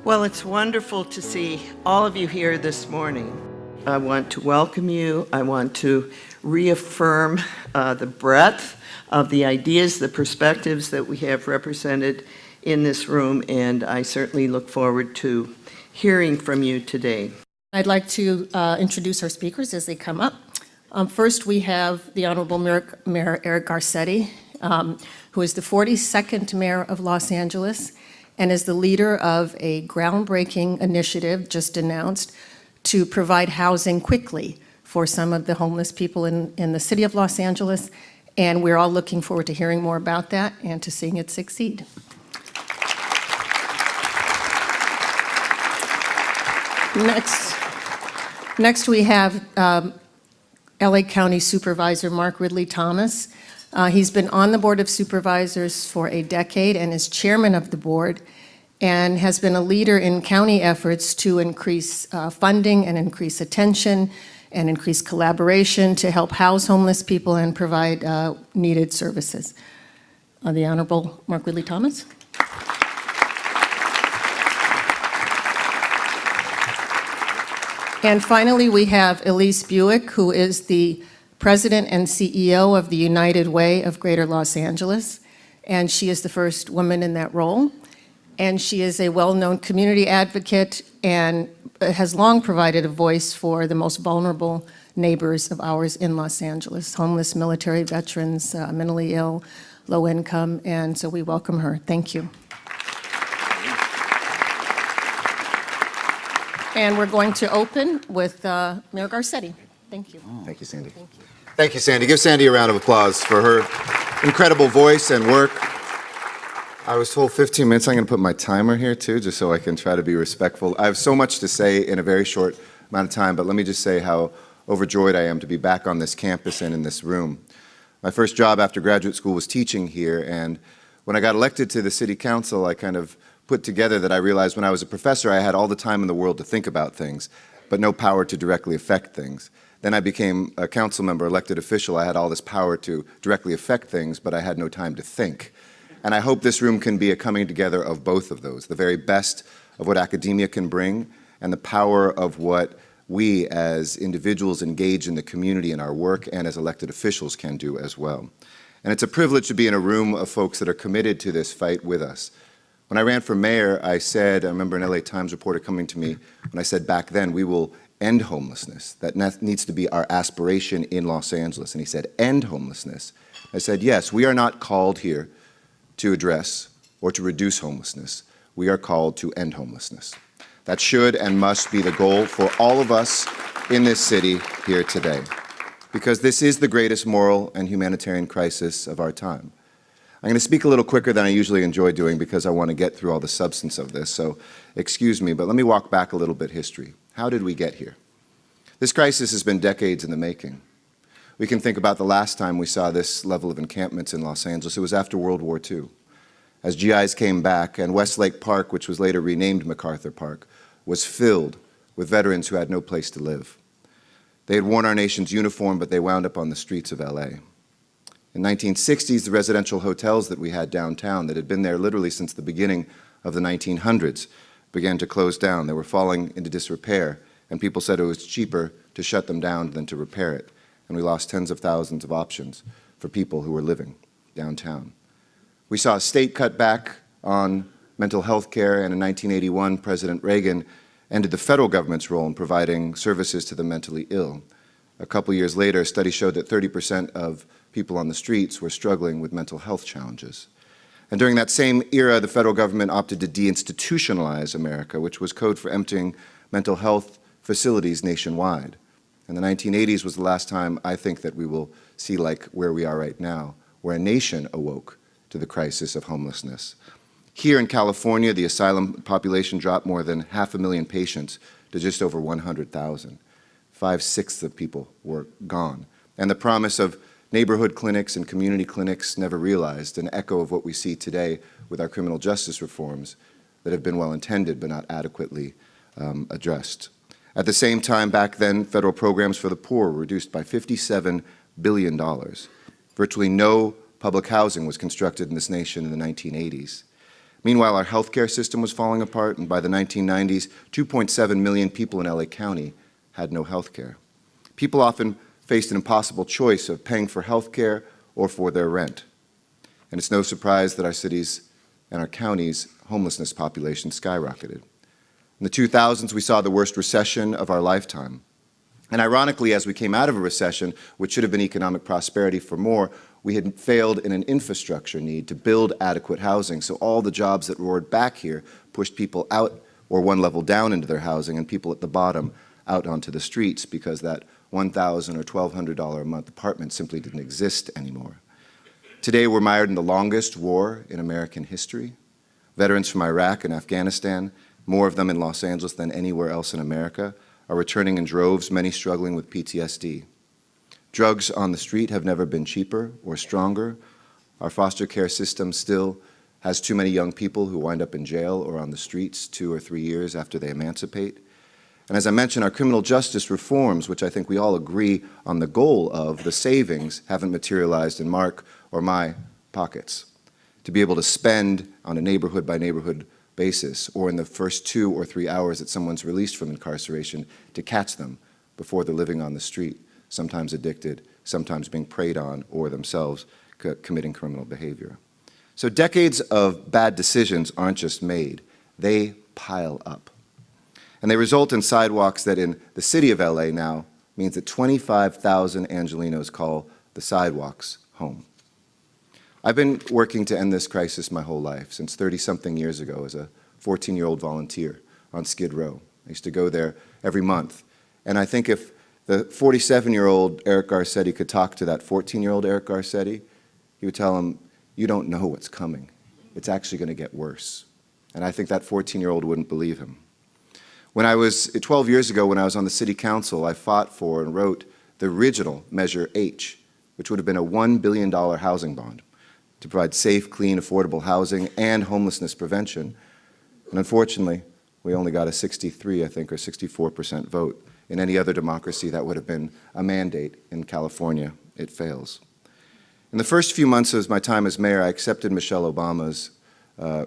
Well, it's wonderful to see all of you here this morning. I want to welcome you. I want to reaffirm the breadth of the ideas, the perspectives that we have represented in this room, and I certainly look forward to hearing from you today. I'd like to introduce our speakers as they come up. First, we have the Honorable Mayor Eric Garcetti, who is the 42nd Mayor of Los Angeles and is the leader of a groundbreaking initiative just announced to provide housing quickly for some of the homeless people in the city of Los Angeles. And we're all looking forward to hearing more about that and to seeing it succeed. Next we have LA County Supervisor Mark Ridley-Thomas. He's been on the Board of Supervisors for a decade and is chairman of the board and has been a leader in county efforts to increase funding and increase attention and increase collaboration to help house homeless people and provide needed services. The Honorable Mark Ridley-Thomas. And finally, we have Elise Buik, who is the President and CEO of the United Way of Greater Los Angeles, and she is the first woman in that role. And she is a well-known community advocate and has long provided a voice for the most vulnerable neighbors of ours in Los Angeles, homeless military veterans, mentally ill, low income, and so we welcome her. Thank you. And we're going to open with Mayor Garcetti. Thank you. Thank you, Sandy. Thank you, Sandy. Give Sandy a round of applause for her incredible voice and work. I was told 15 minutes. I'm going to put my timer here, too, just so I can try to be respectful. I have so much to say in a very short amount of time, but let me just say how overjoyed I am to be back on this campus and in this room. My first job after graduate school was teaching here, and when I got elected to the city council, I kind of put together that I realized when I was a professor, I had all the time in the world to think about things, but no power to directly affect things. Then I became a council member, elected official. I had all this power to directly affect things, but I had no time to think. And I hope this room can be a coming together of both of those, the very best of what academia can bring and the power of what we as individuals engaged in the community in our work and as elected officials can do as well. And it's a privilege to be in a room of folks that are committed to this fight with us. When I ran for mayor, I remember an LA Times reporter coming to me, and I said back then, we will end homelessness. That needs to be our aspiration in Los Angeles. And he said, end homelessness. I said, yes, we are not called here to address or to reduce homelessness. We are called to end homelessness. That should and must be the goal for all of us in this city here today, because this is the greatest moral and humanitarian crisis of our time. I'm going to speak a little quicker than I usually enjoy doing because I want to get through all the substance of this, so excuse me, but let me walk back a little bit history. How did we get here? This crisis has been decades in the making. We can think about the last time we saw this level of encampments in Los Angeles. It was after World War II. As GIs came back and Westlake Park, which was later renamed MacArthur Park, was filled with veterans who had no place to live. They had worn our nation's uniform, but they wound up on the streets of LA. In the 1960s, the residential hotels that we had downtown that had been there literally since the beginning of the 1900s began to close down. They were falling into disrepair, and people said it was cheaper to shut them down than to repair it. And we lost tens of thousands of options for people who were living downtown. We saw a state cut back on mental health care, and in 1981, President Reagan ended the federal government's role in providing services to the mentally ill. A couple years later, a study showed that 30% of people on the streets were struggling with mental health challenges. And during that same era, the federal government opted to deinstitutionalize America, which was code for emptying mental health facilities nationwide. And the 1980s was the last time I think that we will see like where we are right now, where a nation awoke to the crisis of homelessness. Here in California, the asylum population dropped more than 500,000 patients to just over 100,000. 5/6 of people were gone. And the promise of neighborhood clinics and community clinics never realized, an echo of what we see today with our criminal justice reforms that have been well intended but not adequately addressed. At the same time, back then, federal programs for the poor were reduced by $57 billion. Virtually no public housing was constructed in this nation in the 1980s. Meanwhile, our healthcare system was falling apart, and by the 1990s, 2.7 million people in LA County had no healthcare. People often faced an impossible choice of paying for healthcare or for their rent. And it's no surprise that our cities and our counties' homelessness population skyrocketed. In the 2000s, we saw the worst recession of our lifetime. And ironically, as we came out of a recession, which should have been economic prosperity for more, we had failed in an infrastructure need to build adequate housing. So all the jobs that roared back here pushed people out or one level down into their housing and people at the bottom out onto the streets because that $1,000 or $1,200 a month apartment simply didn't exist anymore. Today, we're mired in the longest war in American history. Veterans from Iraq and Afghanistan, more of them in Los Angeles than anywhere else in America, are returning in droves, many struggling with PTSD. Drugs on the street have never been cheaper or stronger. Our foster care system still has too many young people who wind up in jail or on the streets 2 or 3 years after they emancipate. And as I mentioned, our criminal justice reforms, which I think we all agree on the goal of, the savings haven't materialized in Mark or my pockets to be able to spend on a neighborhood-by-neighborhood basis or in the first 2 or 3 hours that someone's released from incarceration to catch them before they're living on the street, sometimes addicted, sometimes being preyed on, or themselves committing criminal behavior. So decades of bad decisions aren't just made, they pile up. And they result in sidewalks that in the city of LA now means that 25,000 Angelinos call the sidewalks home. I've been working to end this crisis my whole life, since 30-something years ago as a 14-year-old volunteer on Skid Row. I used to go there every month. And I think if the 47-year-old Eric Garcetti could talk to that 14-year-old Eric Garcetti, he would tell him, you don't know what's coming. It's actually going to get worse. And I think that 14-year-old wouldn't believe him. 12 years ago, when I was on the city council, I fought for and wrote the original Measure H, which would have been a $1 billion housing bond to provide safe, clean, affordable housing and homelessness prevention. And unfortunately, we only got a 63, I think, or 64% vote. In any other democracy, that would have been a mandate. In California, it fails. In the first few months of my time as mayor, I accepted Michelle Obama's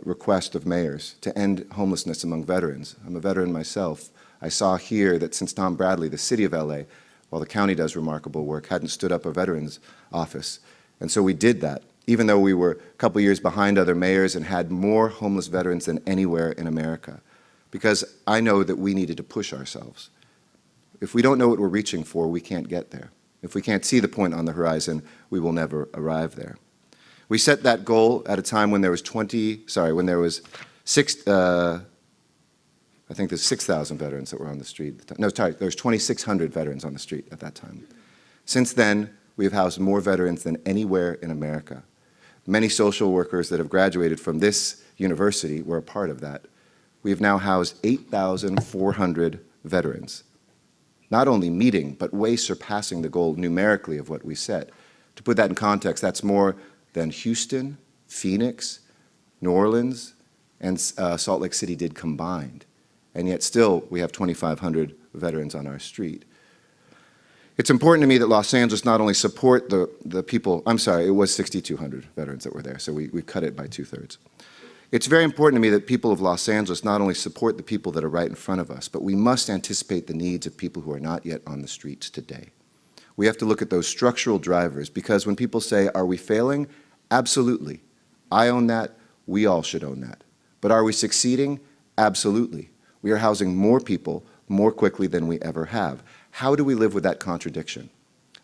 request of mayors to end homelessness among veterans. I'm a veteran myself. I saw here that since Tom Bradley, the city of LA, while the county does remarkable work, hadn't stood up a veterans office. And so we did that, even though we were a couple years behind other mayors and had more homeless veterans than anywhere in America, because I know that we needed to push ourselves. If we don't know what we're reaching for, we can't get there. If we can't see the point on the horizon, we will never arrive there. We set that goal at a time when there was I think there's 6,000 veterans that were on the street. No, sorry, there was 2,600 veterans on the street at that time. Since then, we have housed more veterans than anywhere in America. Many social workers that have graduated from this university were a part of that. We have now housed 8,400 veterans, not only meeting, but way surpassing the goal numerically of what we set. To put that in context, that's more than Houston, Phoenix, New Orleans, and Salt Lake City did combined. And yet still, we have 2,500 veterans on our street. It's important to me that Los Angeles not only support the people, I'm sorry, it was 6,200 veterans that were there, so we cut it by 2/3. It's very important to me that people of Los Angeles not only support the people that are right in front of us, but we must anticipate the needs of people who are not yet on the streets today. We have to look at those structural drivers, because when people say, are we failing? Absolutely. I own that. We all should own that. But are we succeeding? Absolutely. We are housing more people more quickly than we ever have. How do we live with that contradiction?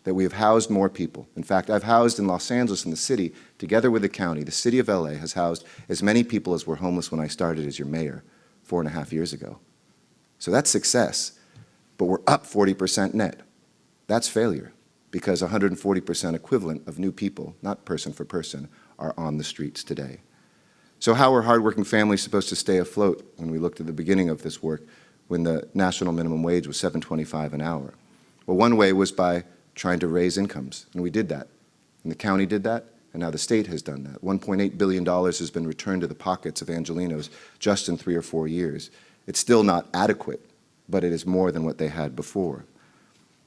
That we have housed more people. In fact, I've housed in Los Angeles, in the city, together with the county, the city of LA has housed as many people as were homeless when I started as your mayor 4.5 years ago. So that's success, but we're up 40% net. That's failure, because 140% equivalent of new people, not person for person, are on the streets today. So how are hardworking families supposed to stay afloat when we looked at the beginning of this work when the national minimum wage was $7.25 an hour? Well, one way was by trying to raise incomes, and we did that. And the county did that, and now the state has done that. $1.8 billion has been returned to the pockets of Angelinos just in 3 or 4 years. It's still not adequate, but it is more than what they had before.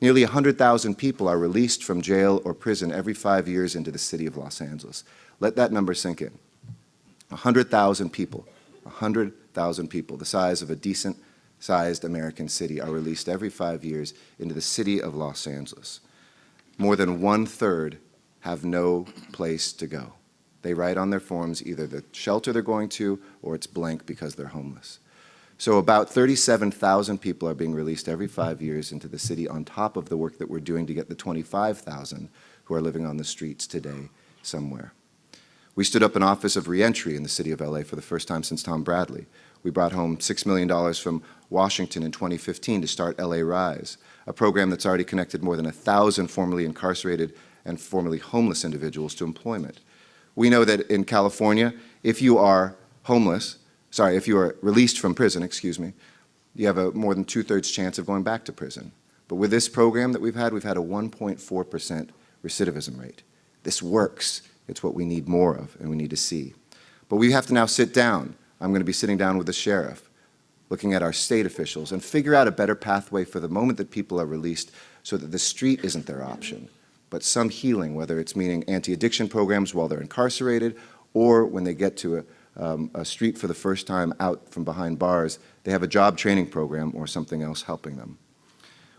Nearly 100,000 people are released from jail or prison every 5 years into the city of Los Angeles. Let that number sink in. 100,000 people, 100,000 people, the size of a decent-sized American city, are released every 5 years into the city of Los Angeles. More than 1/3 have no place to go. They write on their forms either the shelter they're going to or it's blank because they're homeless. So about 37,000 people are being released every 5 years into the city on top of the work that we're doing to get the 25,000 who are living on the streets today somewhere. We stood up an Office of Reentry in the city of LA for the first time since Tom Bradley. We brought home $6 million from Washington in 2015 to start LA Rise, a program that's already connected more than 1,000 formerly incarcerated and formerly homeless individuals to employment. We know that in California, if you are if you are released from prison, you have a more than 2/3 chance of going back to prison. But with this program that we've had a 1.4% recidivism rate. This works. It's what we need more of and we need to see. But we have to now sit down. I'm going to be sitting down with the sheriff, looking at our state officials, and figure out a better pathway for the moment that people are released so that the street isn't their option, but some healing, whether it's meaning anti-addiction programs while they're incarcerated or when they get to a street for the first time out from behind bars, they have a job training program or something else helping them.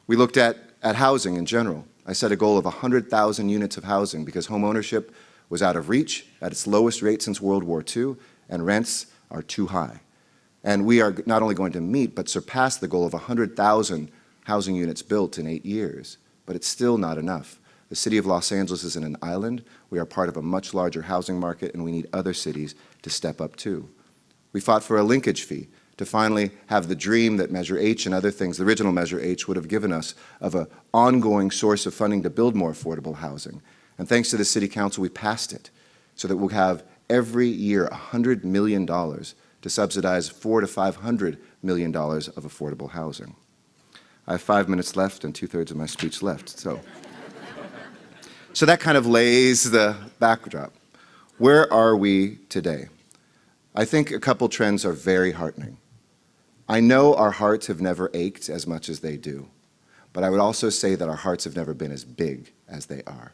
We looked at housing in general. I set a goal of 100,000 units of housing because home ownership was out of reach at its lowest rate since World War II, and rents are too high. And we are not only going to meet but surpass the goal of 100,000 housing units built in 8 years, but it's still not enough. The city of Los Angeles isn't an island. We are part of a much larger housing market, and we need other cities to step up too. We fought for a linkage fee to finally have the dream that Measure H and other things, the original Measure H, would have given us of an ongoing source of funding to build more affordable housing. And thanks to the City Council, we passed it so that we'll have every year $100 million to subsidize $400 to $500 million of affordable housing. I have 5 minutes left and 2/3 of my speech left. So that kind of lays the backdrop. Where are we today? I think a couple trends are very heartening. I know our hearts have never ached as much as they do, but I would also say that our hearts have never been as big as they are.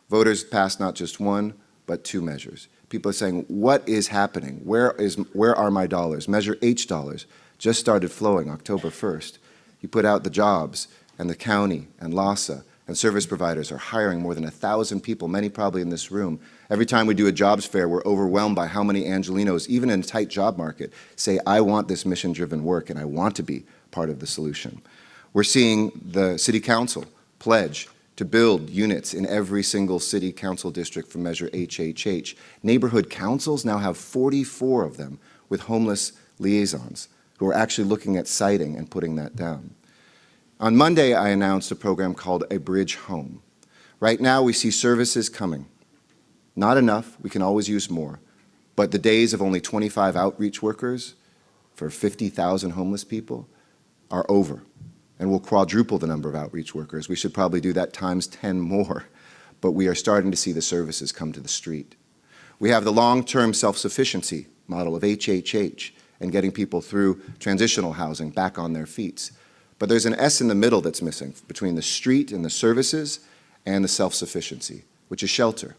Voters passed not just one, but 2 measures. People are saying, what is happening? Where are my dollars? Measure H dollars just started flowing October 1st. You put out the jobs, and the county and LAHSA and service providers are hiring more than 1,000 people, many probably in this room. Every time we do a jobs fair, we're overwhelmed by how many Angelinos, even in a tight job market, say, I want this mission-driven work and I want to be part of the solution. We're seeing the City Council pledge to build units in every single city council district from Measure HHH. Neighborhood councils now have 44 of them with homeless liaisons who are actually looking at siting and putting that down. On Monday, I announced a program called A Bridge Home. Right now, we see services coming. Not enough, we can always use more, but the days of only 25 outreach workers for 50,000 homeless people are over, and we'll quadruple the number of outreach workers. We should probably do that times 10 more, but we are starting to see the services come to the street. We have the long-term self-sufficiency model of HHH and getting people through transitional housing back on their feet. But there's an S in the middle that's missing between the street and the services and the self-sufficiency, which is shelter.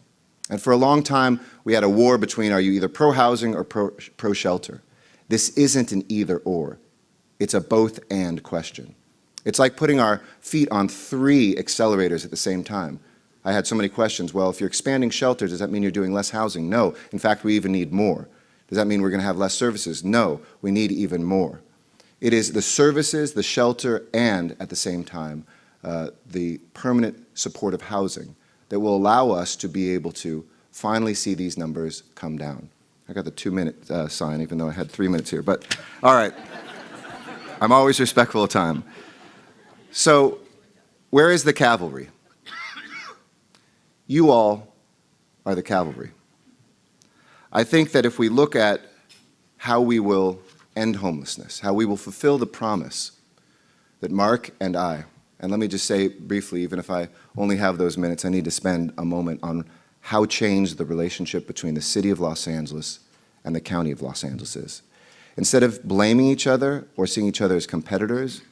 And for a long time, we had a war between are you either pro-housing or pro-shelter. This isn't an either-or. It's a both-and question. It's like putting our feet on 3 accelerators at the same time. I had so many questions. Well, if you're expanding shelter, does that mean you're doing less housing? No. In fact, we even need more. Does that mean we're going to have less services? No. We need even more. It is the services, the shelter, and at the same time, the permanent supportive housing that will allow us to be able to finally see these numbers come down. I got the 2-minute sign, even though I had 3 minutes here, but all right. I'm always respectful of time. So, where is the cavalry? You all are the cavalry. I think that if we look at how we will end homelessness, how we will fulfill the promise that Mark and I, and let me just say briefly, even if I only have those minutes, I need to spend a moment on how changed the relationship between the city of Los Angeles and the county of Los Angeles is. Instead of blaming each other or seeing each other as competitors,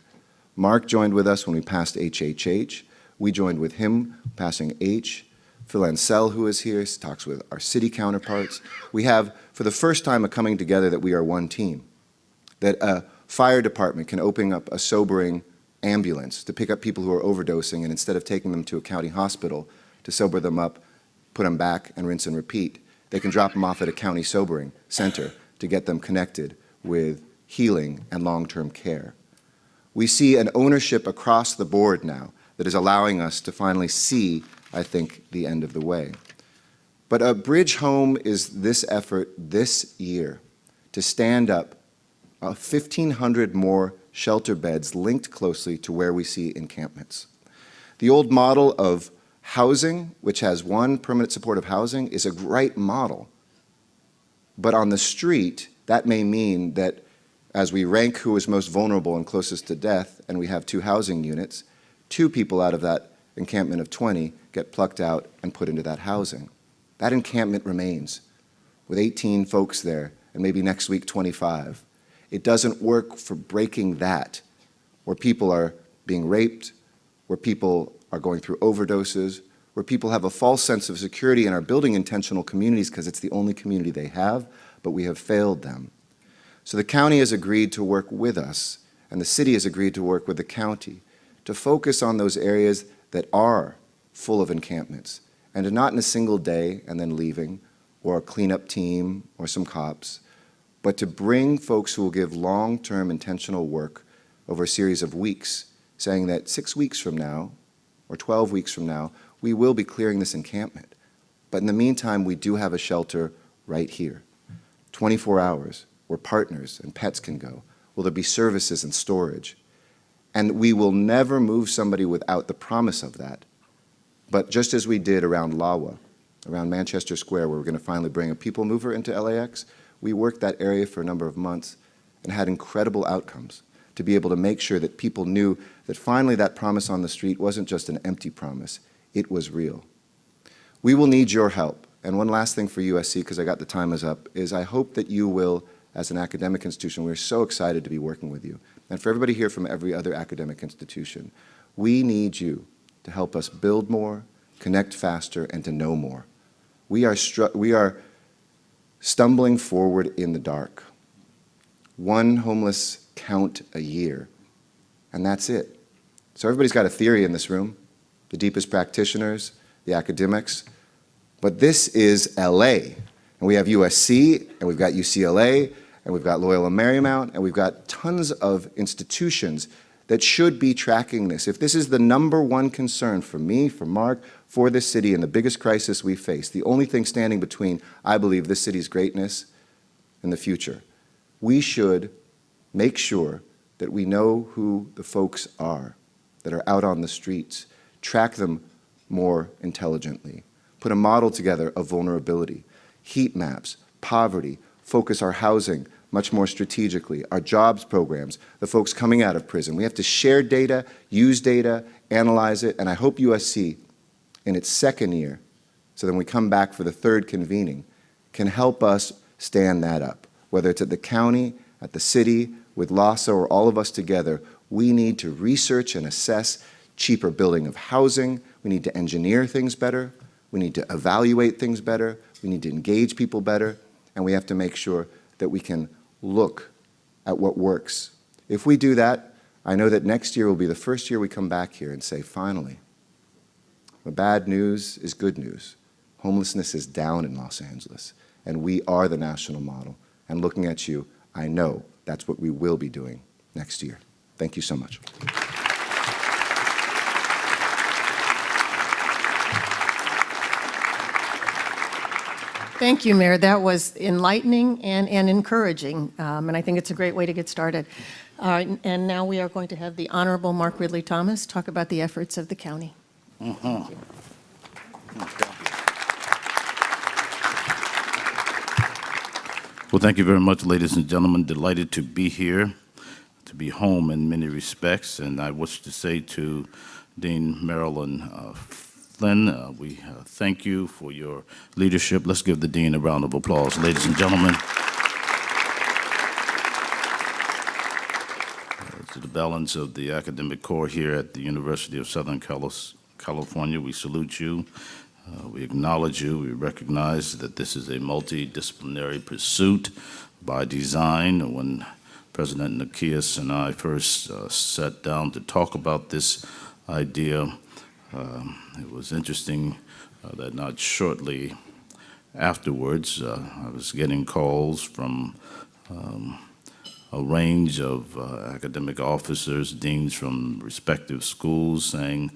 Mark joined with us when we passed HHH. We joined with him passing H. Phil Ansell, who is here, talks with our city counterparts. We have, for the first time, a coming together that we are one team, that a fire department can open up a sobering ambulance to pick up people who are overdosing, and instead of taking them to a county hospital to sober them up, put them back and rinse and repeat, they can drop them off at a county sobering center to get them connected with healing and long-term care. We see an ownership across the board now that is allowing us to finally see, I think, the end of the way. But a bridge home is this effort this year to stand up 1,500 more shelter beds linked closely to where we see encampments. The old model of housing, which has one permanent supportive housing, is a great model. But on the street, that may mean that as we rank who is most vulnerable and closest to death, and we have 2 housing units, 2 people out of that encampment of 20 get plucked out and put into that housing. That encampment remains with 18 folks there, and maybe next week 25. It doesn't work for breaking that, where people are being raped, where people are going through overdoses, where people have a false sense of security and are building intentional communities because it's the only community they have, but we have failed them. So the county has agreed to work with us, and the city has agreed to work with the county to focus on those areas that are full of encampments, and to not in a single day and then leaving, or a cleanup team or some cops, but to bring folks who will give long-term intentional work over a series of weeks, saying that 6 weeks from now, or 12 weeks from now, we will be clearing this encampment. But in the meantime, we do have a shelter right here, 24 hours, where partners and pets can go. Will there be services and storage? And we will never move somebody without the promise of that. But just as we did around Lawa, around Manchester Square, where we're going to finally bring a people mover into LAX, we worked that area for a number of months and had incredible outcomes to be able to make sure that people knew that finally that promise on the street wasn't just an empty promise, it was real. We will need your help. And one last thing for USC, because I got the time is up, is I hope that you will, as an academic institution, we're so excited to be working with you. And for everybody here from every other academic institution, we need you to help us build more, connect faster, and to know more. We are stumbling forward in the dark. 1 homeless count a year, and that's it. So everybody's got a theory in this room, the deepest practitioners, the academics, but this is LA. And we have USC, and we've got UCLA, and we've got Loyola Marymount, and we've got tons of institutions that should be tracking this. If this is the #1 concern for me, for Mark, for this city, and the biggest crisis we face, the only thing standing between, I believe, this city's greatness and the future, we should make sure that we know who the folks are that are out on the streets, track them more intelligently, put a model together of vulnerability, heat maps, poverty, focus our housing much more strategically, our jobs programs, the folks coming out of prison. We have to share data, use data, analyze it, and I hope USC, in its 2nd year, so then we come back for the 3rd convening, can help us stand that up. Whether it's at the county, at the city, with LASA, or all of us together, we need to research and assess cheaper building of housing. We need to engineer things better. We need to evaluate things better. We need to engage people better. And we have to make sure that we can look at what works. If we do that, I know that next year will be the first year we come back here and say, finally, the bad news is good news. Homelessness is down in Los Angeles, and we are the national model. And looking at you, I know that's what we will be doing next year. Thank you so much. Thank you, Mayor. That was enlightening and encouraging, and I think it's a great way to get started. And now we are going to have the Honorable Mark Ridley-Thomas talk about the efforts of the county. Well, thank you very much, ladies and gentlemen. Delighted to be here, to be home in many respects. And I wish to say to Dean Marilyn Flynn, we thank you for your leadership. Let's give the Dean a round of applause, ladies and gentlemen. To the balance of the academic corps here at the University of Southern California, we salute you. We acknowledge you. We recognize that this is a multidisciplinary pursuit by design. When President Nikias and I first sat down to talk about this idea, it was interesting that not shortly afterwards, I was getting calls from a range of academic officers, deans from respective schools saying,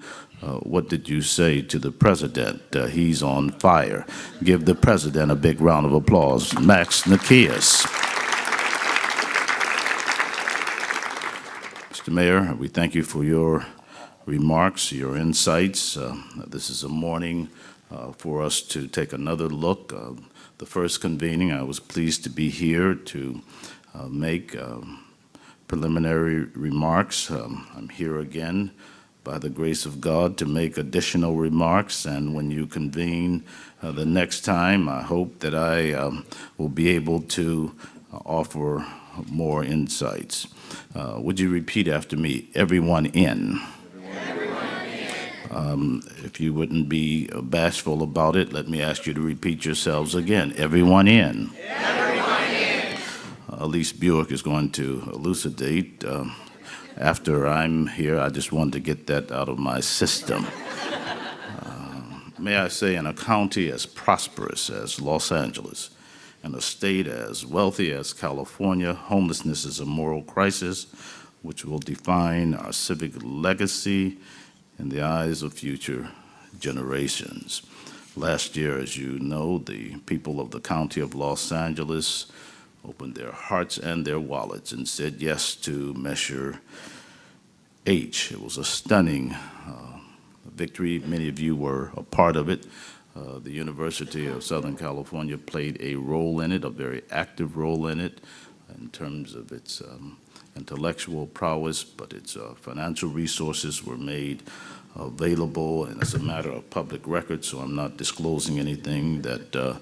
what did you say to the president? He's on fire. Give the president a big round of applause. Max Nikias. Mr. Mayor, we thank you for your remarks, your insights. This is a morning for us to take another look. The first convening, I was pleased to be here to make preliminary remarks. I'm here again by the grace of God to make additional remarks, and when you convene the next time, I hope that I will be able to offer more insights. Would you repeat after me? Everyone in. If you wouldn't be bashful about it, let me ask you to repeat yourselves again. Everyone in. Everyone in. Elise Buik is going to elucidate. After I'm here, I just wanted to get that out of my system. May I say, in a county as prosperous as Los Angeles, in a state as wealthy as California, homelessness is a moral crisis which will define our civic legacy in the eyes of future generations. Last year, as you know, the people of the county of Los Angeles opened their hearts and their wallets and said yes to Measure H. It was a stunning victory. Many of you were a part of it. The University of Southern California played a role in it, a very active role in it, in terms of its intellectual prowess, but its financial resources were made available, and it's a matter of public record, so I'm not disclosing anything that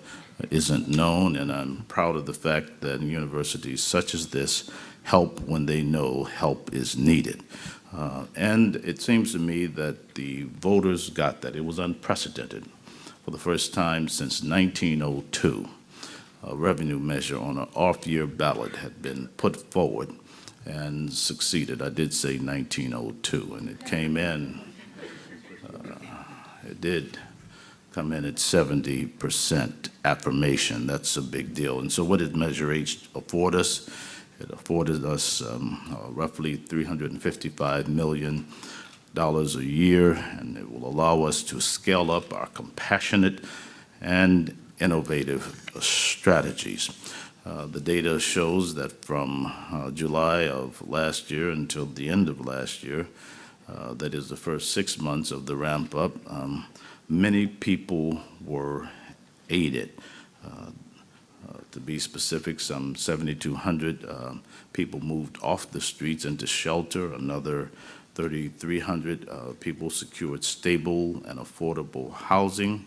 isn't known, and I'm proud of the fact that universities such as this help when they know help is needed. And it seems to me that the voters got that. It was unprecedented. For the first time since 1902, a revenue measure on an off-year ballot had been put forward and succeeded. I did say 1902, and it came in, it did come in at 70% affirmation. That's a big deal. And so what did Measure H afford us? It afforded us roughly $355 million a year, and it will allow us to scale up our compassionate and innovative strategies. The data shows that from July of last year until the end of last year, that is the first 6 months of the ramp up, many people were aided. To be specific, some 7,200 people moved off the streets into shelter. Another 3,300 people secured stable and affordable housing.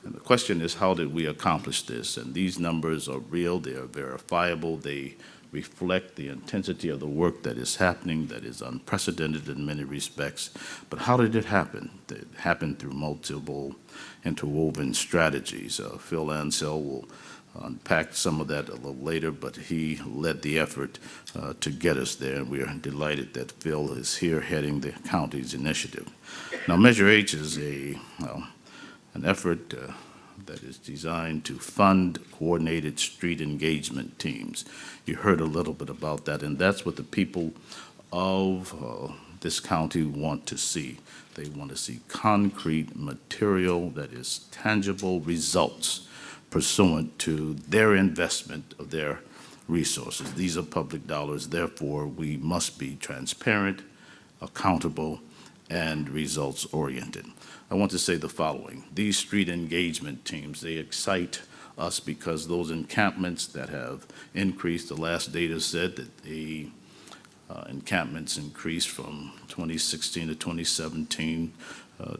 And the question is, how did we accomplish this? And these numbers are real, they are verifiable, they reflect the intensity of the work that is happening, that is unprecedented in many respects. But how did it happen? It happened through multiple interwoven strategies. Phil Ansell will unpack some of that a little later, but he led the effort to get us there, and we are delighted that Phil is here heading the county's initiative. Now, Measure H is an effort that is designed to fund coordinated street engagement teams. You heard a little bit about that, and that's what the people of this county want to see. They want to see concrete material that is tangible results pursuant to their investment of their resources. These are public dollars, therefore we must be transparent, accountable, and results-oriented. I want to say the following. These street engagement teams, they excite us because those encampments that have increased, the last data said that the encampments increased from 2016 to 2017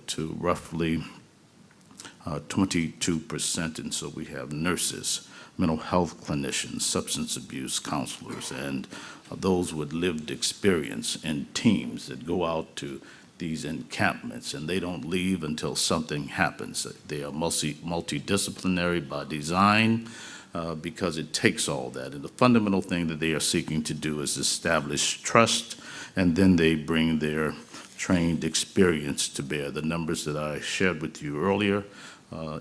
to roughly 22%, and so we have nurses, mental health clinicians, substance abuse counselors, and those with lived experience in teams that go out to these encampments, and they don't leave until something happens. They are multidisciplinary by design, because it takes all that. And the fundamental thing that they are seeking to do is establish trust, and then they bring their trained experience to bear. The numbers that I shared with you earlier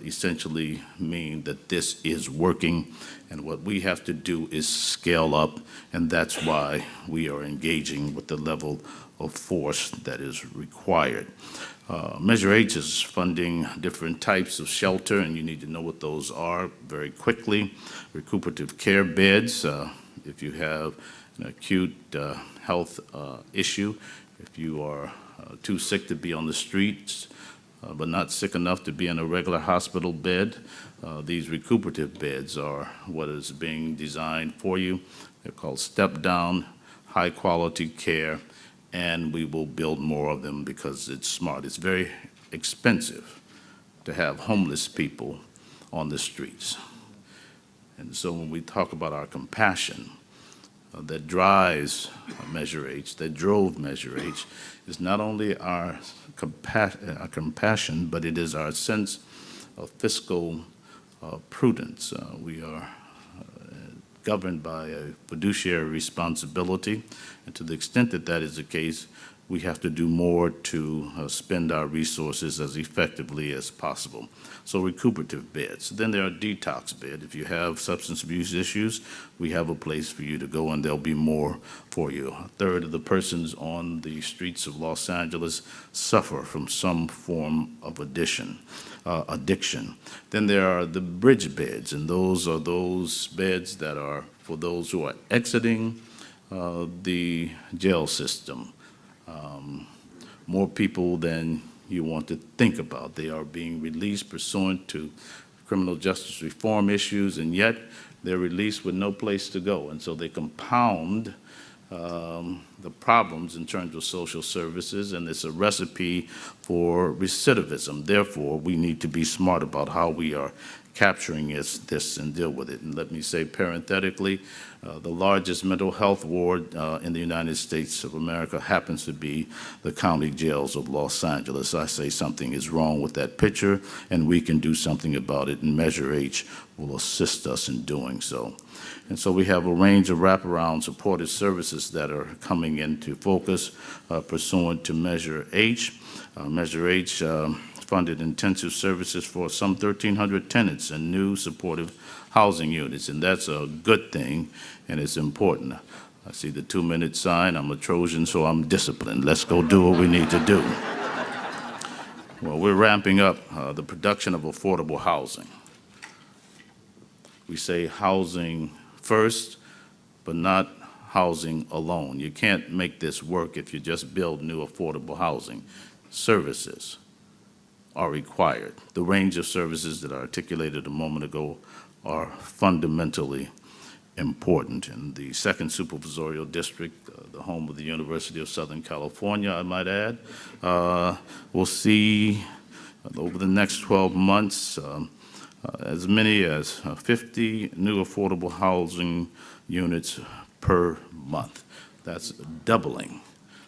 essentially mean that this is working, and what we have to do is scale up, and that's why we are engaging with the level of force that is required. Measure H is funding different types of shelter, and you need to know what those are very quickly. Recuperative care beds, if you have an acute health issue, if you are too sick to be on the streets, but not sick enough to be in a regular hospital bed, these recuperative beds are what is being designed for you. They're called step-down, high-quality care, and we will build more of them because it's smart. It's very expensive to have homeless people on the streets. And so when we talk about our compassion that drives Measure H, that drove Measure H, is not only our compassion, but it is our sense of fiscal prudence. We are governed by a fiduciary responsibility, and to the extent that that is the case, we have to do more to spend our resources as effectively as possible. So recuperative beds. Then there are detox beds. If you have substance abuse issues, we have a place for you to go, and there'll be more for you. A third of the persons on the streets of Los Angeles suffer from some form of addiction. Then there are the bridge beds, and those are those beds that are for those who are exiting the jail system. More people than you want to think about. They are being released pursuant to criminal justice reform issues, and yet they're released with no place to go. And so they compound the problems in terms of social services, and it's a recipe for recidivism. Therefore, we need to be smart about how we are capturing this and deal with it. And let me say parenthetically, the largest mental health ward in the United States of America happens to be the county jails of Los Angeles. I say something is wrong with that picture, and we can do something about it, and Measure H will assist us in doing so. And so we have a range of wraparound supportive services that are coming into focus pursuant to Measure H. Measure H funded intensive services for some 1,300 tenants and new supportive housing units, and that's a good thing, and it's important. I see the 2-minute sign. I'm a Trojan, so I'm disciplined. Let's go do what we need to do. Well, we're ramping up the production of affordable housing. We say housing first, but not housing alone. You can't make this work if you just build new affordable housing. Services are required. The range of services that I articulated a moment ago are fundamentally important. In the 2nd Supervisorial District, the home of the University of Southern California, I might add, we'll see over the next 12 months as many as 50 new affordable housing units per month. That's doubling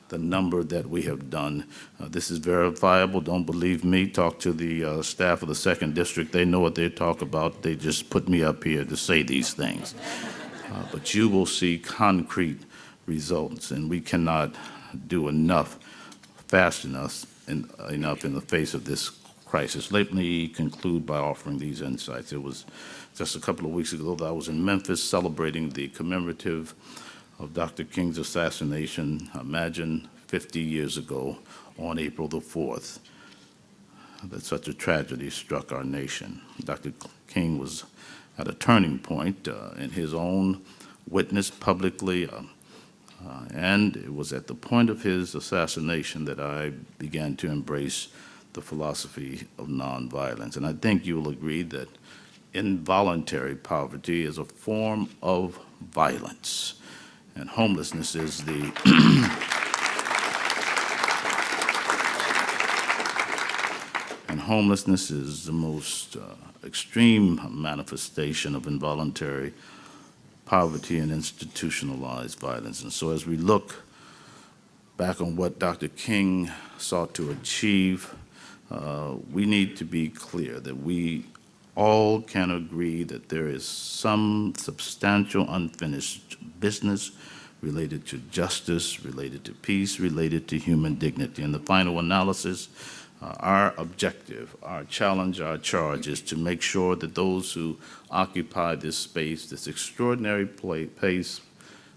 the number that we have done. This is verifiable. Don't believe me. Talk to the staff of the 2nd District. They know what they talk about. They just put me up here to say these things. But you will see concrete results, and we cannot do enough fast enough in the face of this crisis. Let me conclude by offering these insights. It was just a couple of weeks ago that I was in Memphis celebrating the commemorative of Dr. King's assassination. Imagine 50 years ago on April the 4th that such a tragedy struck our nation. Dr. King was at a turning point in his own witness publicly, and it was at the point of his assassination that I began to embrace the philosophy of nonviolence. And I think you will agree that involuntary poverty is a form of violence. And homelessness is the most extreme manifestation of involuntary poverty and institutionalized violence. And so as we look back on what Dr. King sought to achieve, we need to be clear that we all can agree that there is some substantial unfinished business related to justice, related to peace, related to human dignity. In the final analysis, our objective, our challenge, our charge is to make sure that those who occupy this space, this extraordinary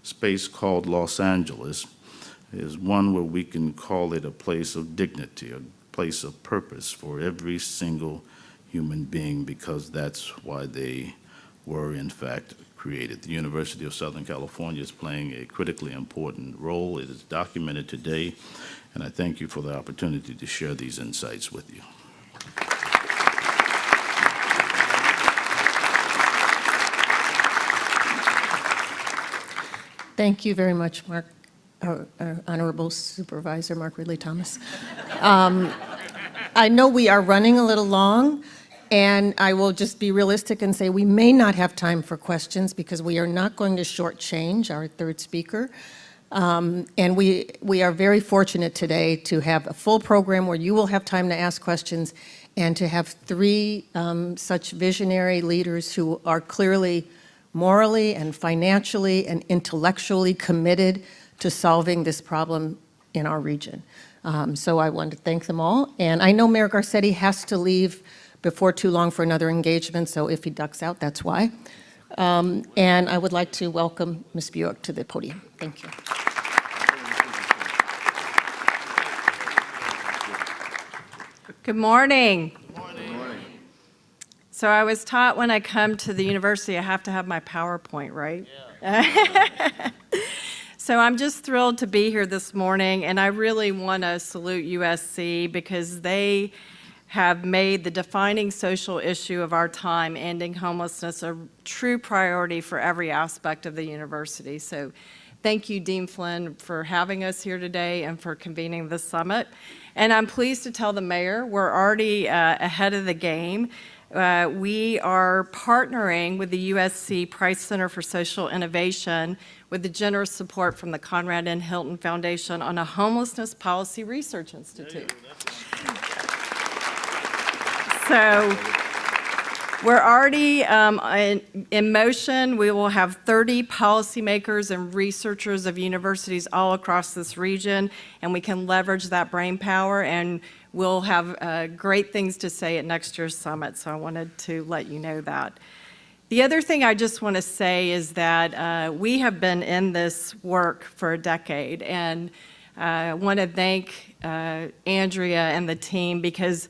space called Los Angeles, is one where we can call it a place of dignity, a place of purpose for every single human being, because that's why they were, in fact, created. The University of Southern California is playing a critically important role. It is documented today, and I thank you for the opportunity to share these insights with you. Thank you very much, Mark, our Honorable Supervisor Mark Ridley-Thomas. I know we are running a little long, and I will just be realistic and say we may not have time for questions because we are not going to shortchange our third speaker. And we are very fortunate today to have a full program where you will have time to ask questions and to have three such visionary leaders who are clearly morally and financially and intellectually committed to solving this problem in our region. So I want to thank them all. And I know Mayor Garcetti has to leave before too long for another engagement, so if he ducks out, that's why. And I would like to welcome Ms. Buik to the podium. Thank you. Good morning. So I was taught when I come to the university, I have to have my PowerPoint, right? Yeah. So I'm just thrilled to be here this morning, and I really want to salute USC because they have made the defining social issue of our time, ending homelessness, a true priority for every aspect of the university. So thank you, Dean Flynn, for having us here today and for convening this summit. And I'm pleased to tell the mayor we're already ahead of the game. We are partnering with the USC Price Center for Social Innovation with the generous support from the Conrad N. Hilton Foundation on a homelessness policy research institute. So we're already in motion. We will have 30 policymakers and researchers of universities all across this region, and we can leverage that brain power, and we'll have great things to say at next year's summit, so I wanted to let you know that. The other thing I just want to say is that we have been in this work for a decade, and I want to thank Andrea and the team because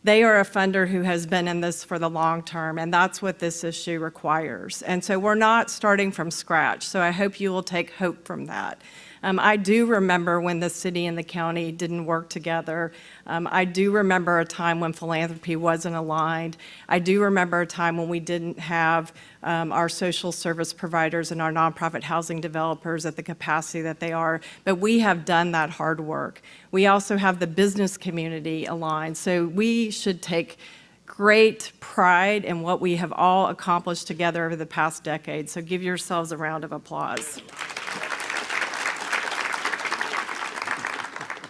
they are a funder who has been in this for the long term, and that's what this issue requires. And so we're not starting from scratch, so I hope you will take hope from that. I do remember when the city and the county didn't work together. I do remember a time when philanthropy wasn't aligned. I do remember a time when we didn't have our social service providers and our nonprofit housing developers at the capacity that they are, but we have done that hard work. We also have the business community aligned, so we should take great pride in what we have all accomplished together over the past decade, so give yourselves a round of applause.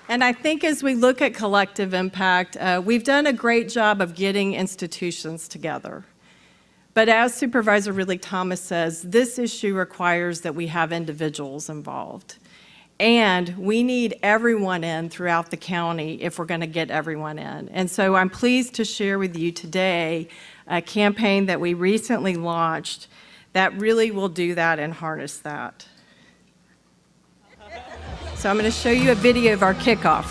And I think as we look at collective impact, we've done a great job of getting institutions together. But as Supervisor Ridley-Thomas says, this issue requires that we have individuals involved. And we need everyone in throughout the county if we're going to get everyone in. And so I'm pleased to share with you today a campaign that we recently launched that really will do that and harness that. So I'm going to show you a video of our kickoff.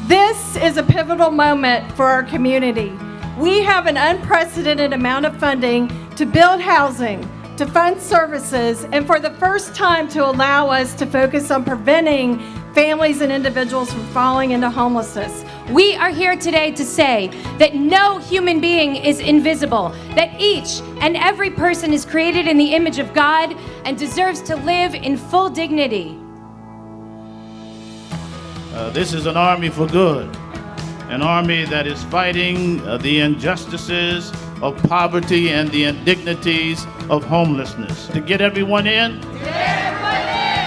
This is a pivotal moment for our community. We have an unprecedented amount of funding to build housing, to fund services, and for the first time to allow us to focus on preventing families and individuals from falling into homelessness. We are here today to say that no human being is invisible, that each and every person is created in the image of God and deserves to live in full dignity. This is an army for good. an army that is fighting the injustices of poverty and the indignities of homelessness. To get everyone in?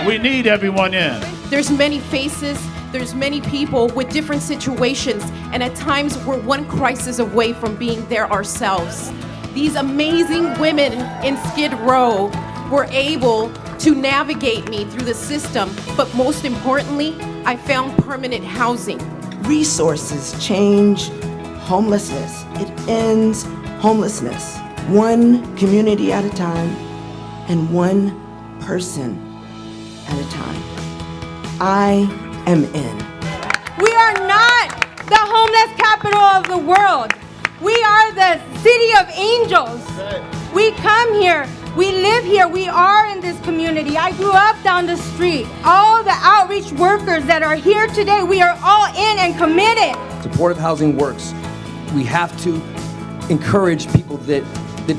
We need everyone in. There's many faces, there's many people with different situations, and at times we're one crisis away from being there ourselves. These amazing women in Skid Row were able to navigate me through the system, but most importantly, I found permanent housing. Resources change homelessness. It ends homelessness, one community at a time and one person at a time. I am in. We are not the homeless capital of the world. We are the city of angels. We come here, we live here, we are in this community. I grew up down the street. All the outreach workers that are here today, we are all in and committed. Supportive housing works. We have to encourage people that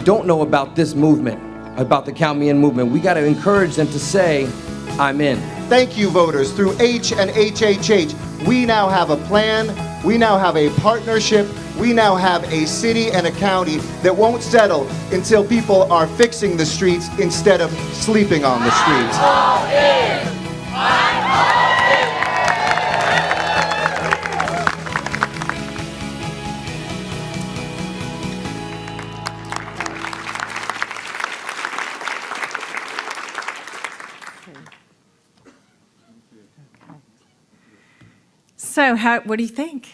don't know about this movement, about the Count Me In movement. We got to encourage them to say, I'm in. Thank you, voters. Through H and HHH, we now have a plan, we now have a partnership, we now have a city and a county that won't settle until people are fixing the streets instead of sleeping on the streets. So what do you think?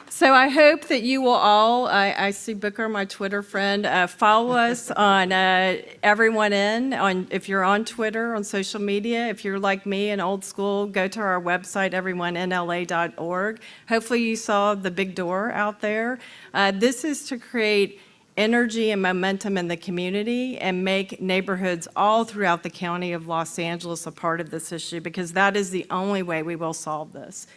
So I hope that you will all, I see Booker, my Twitter friend, follow us on Everyone In, if you're on Twitter, on social media. If you're like me and old school, go to our website, everyoneinla.org. Hopefully you saw the big door out there. This is to create energy and momentum in the community and make neighborhoods all throughout the county of Los Angeles a part of this issue, because that is the only way we will solve this.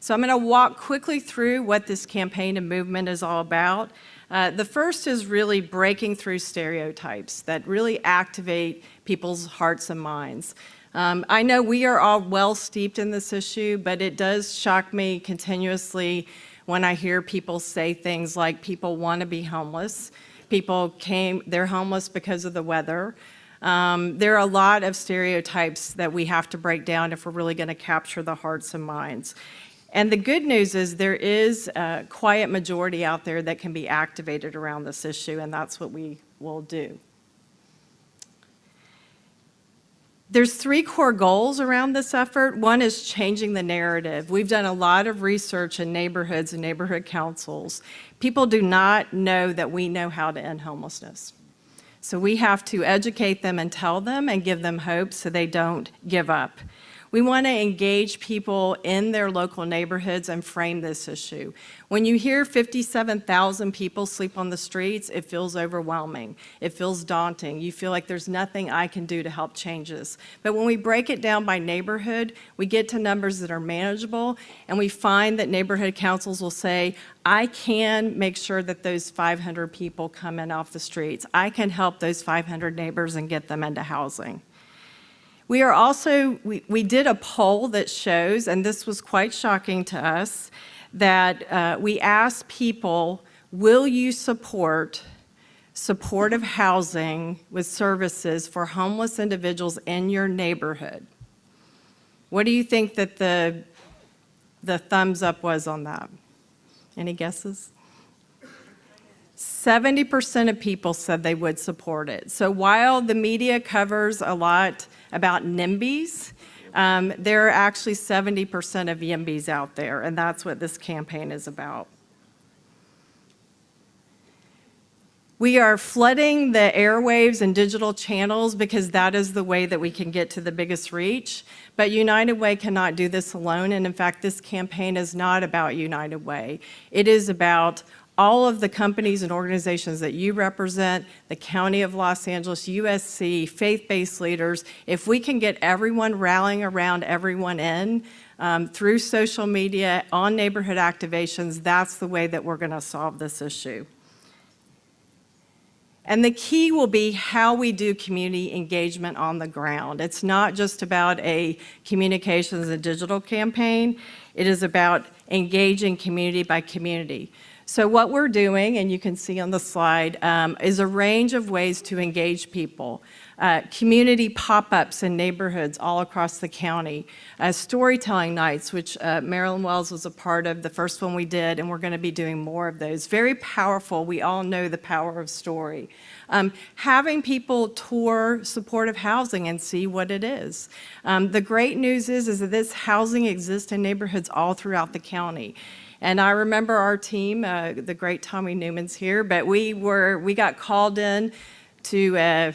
So I'm going to walk quickly through what this campaign and movement is all about. The first is really breaking through stereotypes that really activate people's hearts and minds. I know we are all well steeped in this issue, but it does shock me continuously when I hear people say things like people want to be homeless. They're homeless because of the weather. There are a lot of stereotypes that we have to break down if we're really going to capture the hearts and minds. And the good news is there is a quiet majority out there that can be activated around this issue, and that's what we will do. There's 3 core goals around this effort. One is changing the narrative. We've done a lot of research in neighborhoods and neighborhood councils. People do not know that we know how to end homelessness. So we have to educate them and tell them and give them hope so they don't give up. We want to engage people in their local neighborhoods and frame this issue. When you hear 57,000 people sleep on the streets, it feels overwhelming. It feels daunting. You feel like there's nothing I can do to help change this. But when we break it down by neighborhood, we get to numbers that are manageable, and we find that neighborhood councils will say, I can make sure that those 500 people come in off the streets. I can help those 500 neighbors and get them into housing. We are also, we did a poll that shows, and this was quite shocking to us, that we asked people, will you support supportive housing with services for homeless individuals in your neighborhood? What do you think that the thumbs up was on that? Any guesses? 70% of people said they would support it. So while the media covers a lot about NIMBYs, there are actually 70% of YIMBYs out there, and that's what this campaign is about. We are flooding the airwaves and digital channels because that is the way that we can get to the biggest reach. But United Way cannot do this alone, and in fact, this campaign is not about United Way. It is about all of the companies and organizations that you represent, the County of Los Angeles, USC, faith-based leaders. If we can get everyone rallying around Everyone In through social media, on neighborhood activations, that's the way that we're going to solve this issue. And the key will be how we do community engagement on the ground. It's not just about a communications and digital campaign. It is about engaging community by community. So what we're doing, and you can see on the slide, is a range of ways to engage people. Community pop-ups in neighborhoods all across the county. Storytelling nights, which Marilyn Wells was a part of, the first one we did, and we're going to be doing more of those. Very powerful. We all know the power of story. Having people tour supportive housing and see what it is. The great news is that this housing exists in neighborhoods all throughout the county. And I remember our team, the great Tommy Newman's here, but we got called in to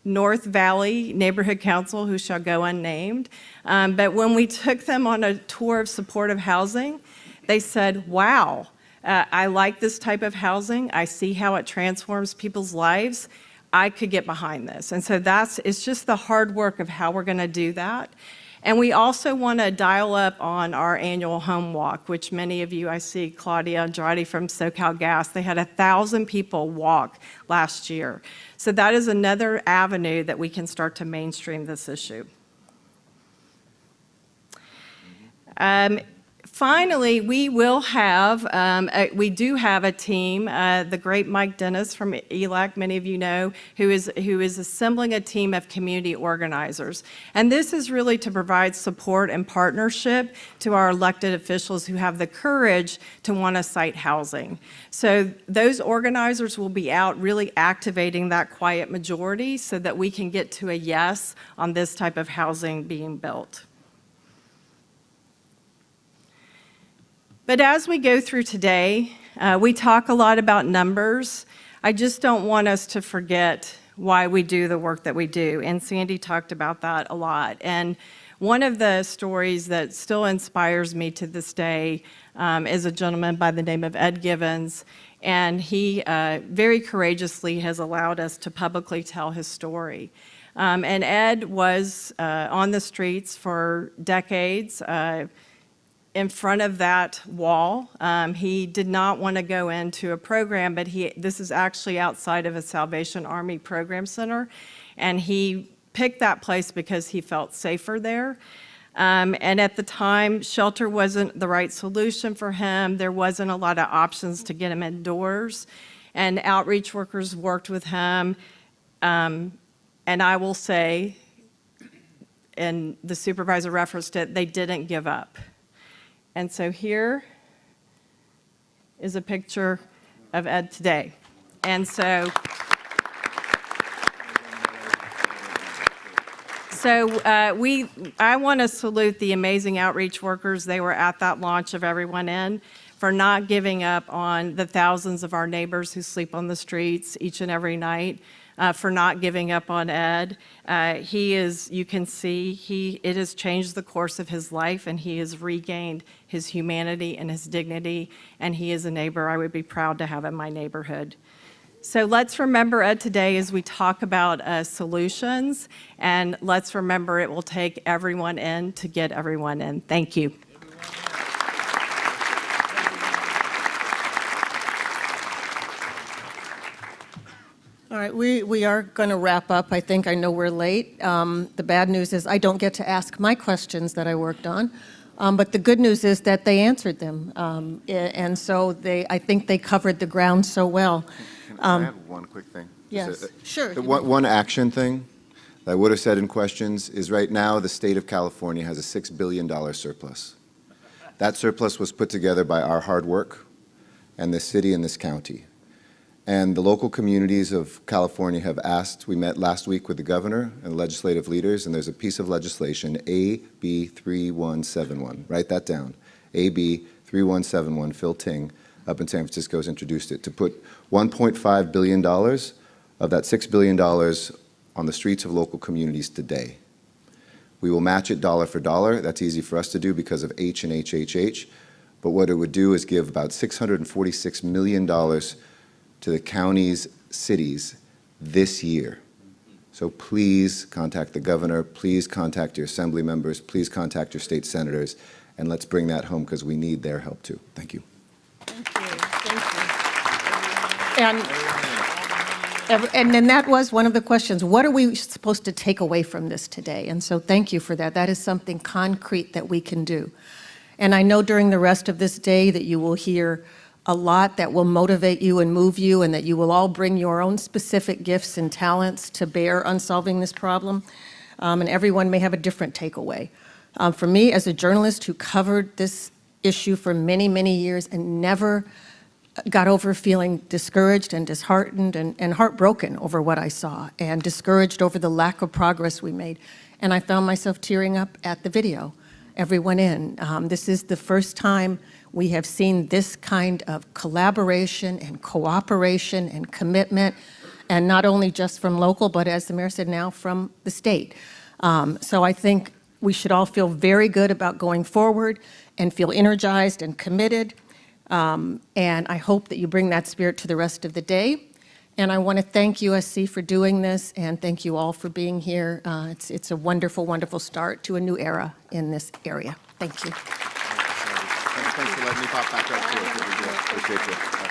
North Valley Neighborhood Council, who shall go unnamed. But when we took them on a tour of supportive housing, they said, wow, I like this type of housing. I see how it transforms people's lives. I could get behind this. And so it's just the hard work of how we're going to do that. And we also want to dial up on our annual home walk, which many of you, I see Claudia Andrade from SoCal Gas, they had 1,000 people walk last year. So that is another avenue that we can start to mainstream this issue. Finally, we do have a team, the great Mike Dennis from ELAC, many of you know, who is assembling a team of community organizers. And this is really to provide support and partnership to our elected officials who have the courage to want to site housing. So those organizers will be out really activating that quiet majority so that we can get to a yes on this type of housing being built. But as we go through today, we talk a lot about numbers. I just don't want us to forget why we do the work that we do, and Sandy talked about that a lot. And one of the stories that still inspires me to this day is a gentleman by the name of Ed Givens, and he very courageously has allowed us to publicly tell his story. And Ed was on the streets for decades, in front of that wall. He did not want to go into a program, but this is actually outside of a Salvation Army program center, and he picked that place because he felt safer there. And at the time, shelter wasn't the right solution for him. There wasn't a lot of options to get him indoors, and outreach workers worked with him. And I will say, and the supervisor referenced it, they didn't give up. And so here is a picture of Ed today. And so I want to salute the amazing outreach workers. They were at that launch of Everyone In for not giving up on the thousands of our neighbors who sleep on the streets each and every night, for not giving up on Ed. You can see, it has changed the course of his life, and he has regained his humanity and his dignity, and he is a neighbor I would be proud to have in my neighborhood. So let's remember Ed today as we talk about solutions, and let's remember it will take everyone in to get everyone in. Thank you. All right, we are going to wrap up. I think I know we're late. The bad news is I don't get to ask my questions that I worked on, but the good news is that they answered them, and so I think they covered the ground so well. Can I add one quick thing? Yes, sure. The one action thing that I would have said in questions is right now the state of California has a $6 billion surplus. That surplus was put together by our hard work and this city and this county. And the local communities of California have asked, we met last week with the governor and legislative leaders, and there's a piece of legislation, AB 3171. Write that down. AB 3171, Phil Ting, up in San Francisco, has introduced it to put $1.5 billion of that $6 billion on the streets of local communities today. We will match it dollar for dollar. That's easy for us to do because of H and HHH. But what it would do is give about $646 million to the counties, cities this year. So please contact the governor, please contact your assembly members, please contact your state senators, and let's bring that home because we need their help too. Thank you. Thank you. Thank you. And And then that was one of the questions. What are we supposed to take away from this today? And so thank you for that. That is something concrete that we can do. And I know during the rest of this day that you will hear a lot that will motivate you and move you, and that you will all bring your own specific gifts and talents to bear on solving this problem. And everyone may have a different takeaway. For me, as a journalist who covered this issue for many, many years and never got over feeling discouraged and disheartened and heartbroken over what I saw, and discouraged over the lack of progress we made. And I found myself tearing up at the video, everyone in. This is the first time we have seen this kind of collaboration and cooperation and commitment, and not only just from local, but as the mayor said, now from the state. So I think we should all feel very good about going forward and feel energized and committed. And I hope that you bring that spirit to the rest of the day. And I want to thank USC for doing this, and thank you all for being here. It's a wonderful, wonderful start to a new era in this area. Thank you. Thanks for letting me pop back up too. Appreciate you.